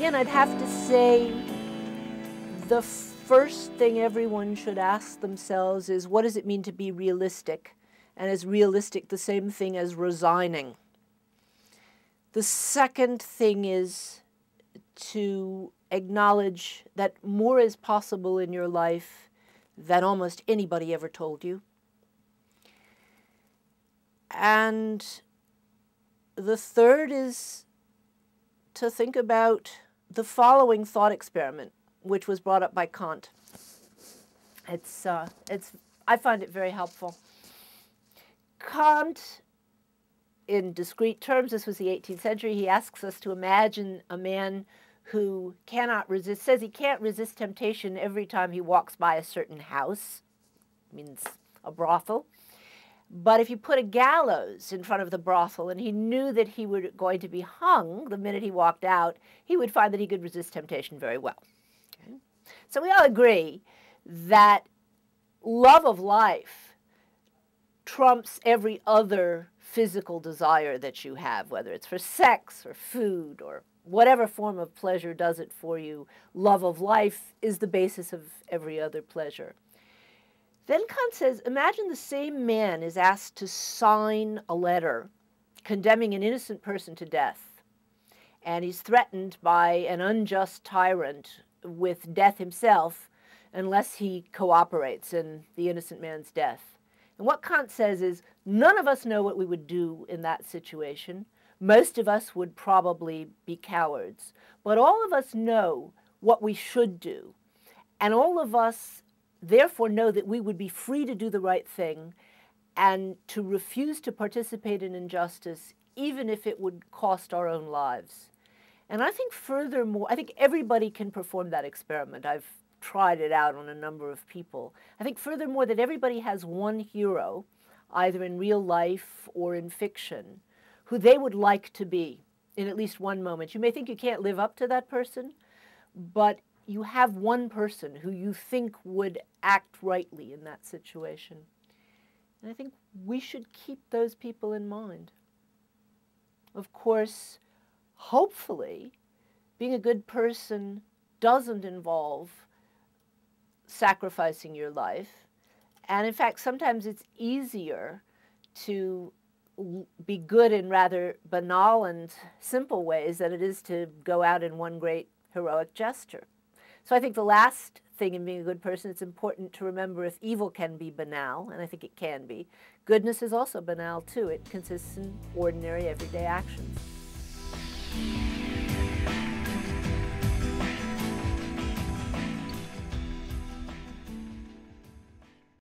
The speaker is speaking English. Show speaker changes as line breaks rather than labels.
Again, I'd have to say the first thing everyone should ask themselves is, what does it mean to be realistic? And is realistic the same thing as resigning? The second thing is to acknowledge that more is possible in your life than almost anybody ever told you. And the third is to think about the following thought experiment, which was brought up by Kant. I find it very helpful. Kant, in discrete terms, this was the 18th century, he asks us to imagine a man who cannot resist, says he can't resist temptation every time he walks by a certain house, means a brothel. But if you put a gallows in front of the brothel and he knew that he was going to be hung the minute he walked out, he would find that he could resist temptation very well. Okay? So we all agree that love of life trumps every other physical desire that you have, whether it's for sex or food or whatever form of pleasure does it for you. Love of life is the basis of every other pleasure. Then Kant says, imagine the same man is asked to sign a letter condemning an innocent person to death, and he's threatened by an unjust tyrant with death himself unless he cooperates in the innocent man's death. And what Kant says is, none of us know what we would do in that situation. Most of us would probably be cowards. But all of us know what we should do. And all of us therefore know that we would be free to do the right thing and to refuse to participate in injustice, even if it would cost our own lives. And I think furthermore, I think everybody can perform that experiment. I've tried it out on a number of people. I think furthermore that everybody has one hero, either in real life or in fiction, who they would like to be in at least one moment. You may think you can't live up to that person, but you have one person who you think would act rightly in that situation. And I think we should keep those people in mind. Of course, hopefully, being a good person doesn't involve sacrificing your life. And in fact, sometimes it's easier to be good in rather banal and simple ways than it is to go out in one great heroic gesture. So I think the last thing in being a good person, it's important to remember if evil can be banal, and I think it can be, goodness is also banal too. It consists in ordinary, everyday actions.